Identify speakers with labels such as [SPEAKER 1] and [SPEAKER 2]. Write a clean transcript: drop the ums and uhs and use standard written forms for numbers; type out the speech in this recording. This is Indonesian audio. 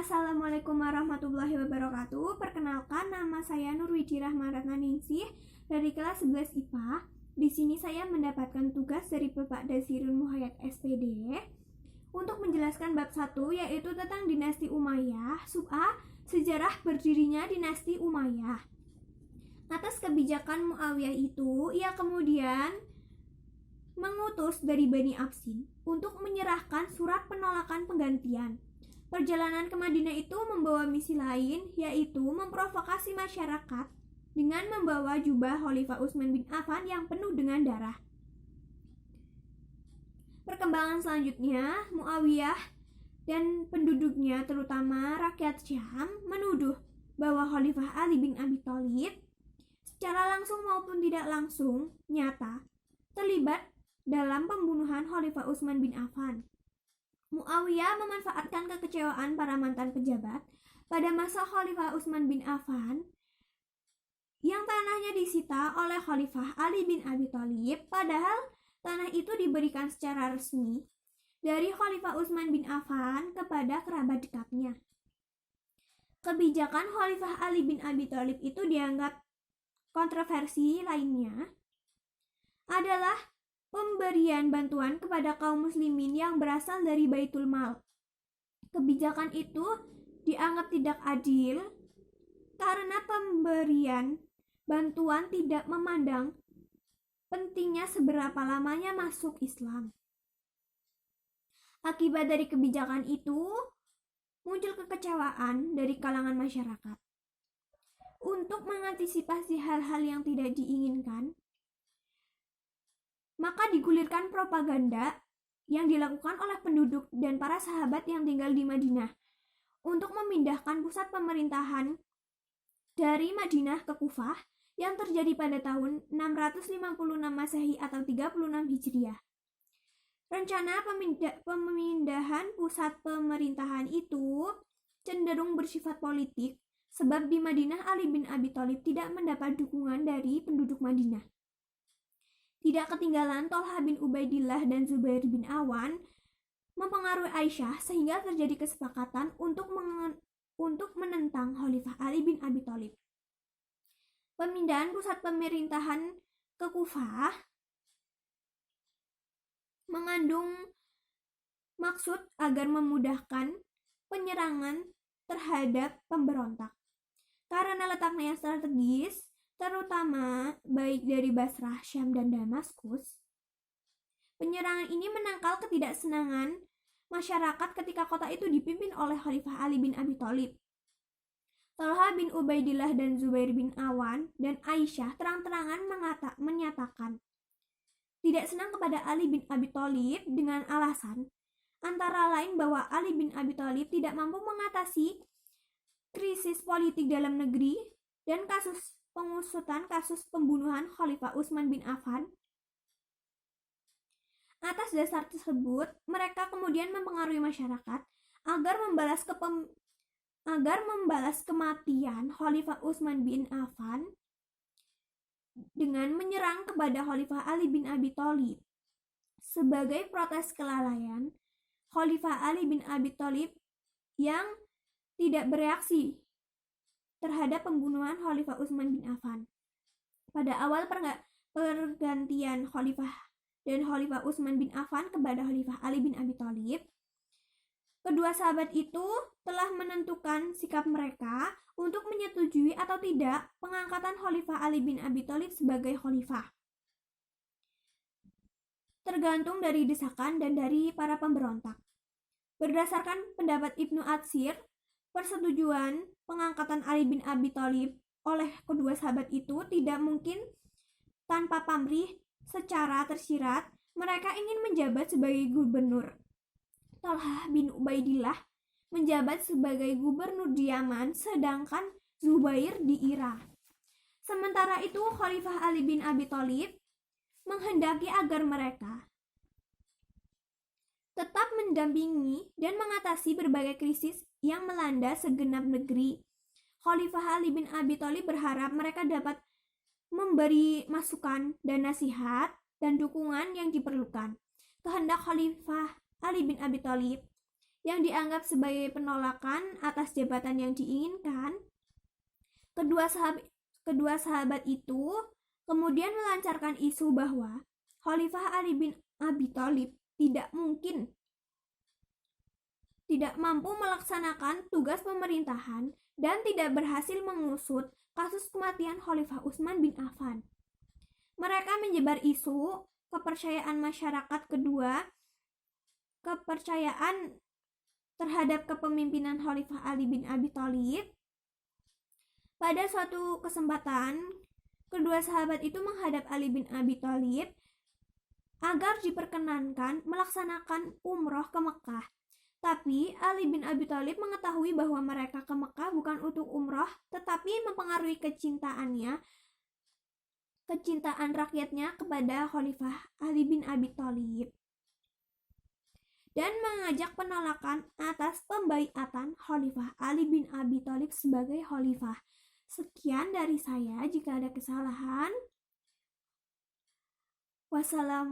[SPEAKER 1] Assalamualaikum warahmatullahi wabarakatuh. Perkenalkan, nama saya Nurwidi Rahmaratnaningsih dari kelas 11 IPA. Di sini saya mendapatkan tugas dari Bapak Dasirul Muhayyad SPD untuk menjelaskan bab 1, yaitu tentang dinasti Umayyah. Sub A, sejarah berdirinya dinasti Umayyah. Atas kebijakan Muawiyah itu, ia kemudian mengutus dari Bani Absin untuk menyerahkan surat penolakan penggantian. Perjalanan ke Madinah itu membawa misi lain, yaitu memprovokasi masyarakat dengan membawa jubah Khalifah Utsman bin Affan yang penuh dengan darah. Perkembangan selanjutnya, Muawiyah dan penduduknya, terutama rakyat Syam, menuduh bahwa Khalifah Ali bin Abi Thalib secara langsung maupun tidak langsung nyata terlibat dalam pembunuhan Khalifah Utsman bin Affan. Muawiyah memanfaatkan kekecewaan para mantan pejabat pada masa Khalifah Utsman bin Affan yang tanahnya disita oleh Khalifah Ali bin Abi Thalib, padahal tanah itu diberikan secara resmi dari Khalifah Utsman bin Affan kepada kerabat dekatnya. Kebijakan Khalifah Ali bin Abi Thalib itu dianggap kontroversi lainnya adalah pemberian bantuan kepada kaum muslimin yang berasal dari Baitul Mal. Kebijakan itu dianggap tidak adil karena pemberian bantuan tidak memandang pentingnya seberapa lamanya masuk Islam. Akibat dari kebijakan itu, muncul kekecewaan dari kalangan masyarakat. Untuk mengantisipasi hal-hal yang tidak diinginkan, maka digulirkan propaganda yang dilakukan oleh penduduk dan para sahabat yang tinggal di Madinah untuk memindahkan pusat pemerintahan dari Madinah ke Kufah yang terjadi pada tahun 656 Masehi atau 36 Hijriah. Rencana pemindahan pusat pemerintahan itu cenderung bersifat politik sebab di Madinah Ali bin Abi Thalib tidak mendapat dukungan dari penduduk Madinah. Tidak ketinggalan, Thalha bin Ubaidillah dan Zubair bin Awan mempengaruhi Aisyah sehingga terjadi kesepakatan untuk menentang Khalifah Ali bin Abi Thalib. Pemindahan pusat pemerintahan ke Kufah mengandung maksud agar memudahkan penyerangan terhadap pemberontak. Karena letaknya yang strategis, terutama baik dari Basrah, Syam, dan Damaskus, penyerangan ini menangkal ketidaksenangan masyarakat ketika kota itu dipimpin oleh Khalifah Ali bin Abi Thalib. Thalha bin Ubaidillah dan Zubair bin Awan dan Aisyah terang-terangan menyatakan tidak senang kepada Ali bin Abi Thalib dengan alasan antara lain bahwa Ali bin Abi Thalib tidak mampu mengatasi krisis politik dalam negeri dan pengusutan kasus pembunuhan Khalifah Utsman bin Affan. Atas dasar tersebut, mereka kemudian mempengaruhi masyarakat agar membalas kematian Khalifah Utsman bin Affan dengan menyerang kepada Khalifah Ali bin Abi Thalib. Sebagai protes kelalaian Khalifah Ali bin Abi Thalib yang tidak bereaksi terhadap pembunuhan Khalifah Utsman bin Affan. Pada awal pergantian Khalifah dan Khalifah Utsman bin Affan kepada Khalifah Ali bin Abi Thalib, kedua sahabat itu telah menentukan sikap mereka untuk menyetujui atau tidak pengangkatan Khalifah Ali bin Abi Thalib sebagai khalifah. Tergantung dari desakan dan dari para pemberontak. Berdasarkan pendapat Ibnu Atsir, persetujuan pengangkatan Ali bin Abi Thalib oleh kedua sahabat itu tidak mungkin tanpa pamrih secara tersirat. Mereka ingin menjabat sebagai gubernur. Thalha bin Ubaidillah menjabat sebagai gubernur di Yaman, sedangkan Zubair di Irak. Sementara itu, Khalifah Ali bin Abi Thalib menghendaki agar mereka tetap mendampingi dan mengatasi berbagai krisis yang melanda segenap negeri. Khalifah Ali bin Abi Thalib berharap mereka dapat memberi masukan dan nasihat dan dukungan yang diperlukan. Kehendak Khalifah Ali bin Abi Thalib yang dianggap sebagai penolakan atas jabatan yang diinginkan, kedua sahabat itu kemudian melancarkan isu bahwa Khalifah Ali bin Abi Thalib tidak mampu melaksanakan tugas pemerintahan dan tidak berhasil mengusut kasus kematian Khalifah Utsman bin Affan. Mereka menyebar isu kepercayaan masyarakat kepercayaan terhadap kepemimpinan Khalifah Ali bin Abi Thalib. Pada suatu kesempatan, kedua sahabat itu menghadap Ali bin Abi Thalib agar diperkenankan melaksanakan umroh ke Mekah. Tapi Ali bin Abi Thalib mengetahui bahwa mereka ke Mekah bukan untuk umroh, tetapi mempengaruhi kecintaan rakyatnya kepada Khalifah Ali bin Abi Thalib dan mengajak penolakan atas pembaiatan Khalifah Ali bin Abi Thalib sebagai khalifah. Sekian dari saya, jika ada kesalahan. Wassalam.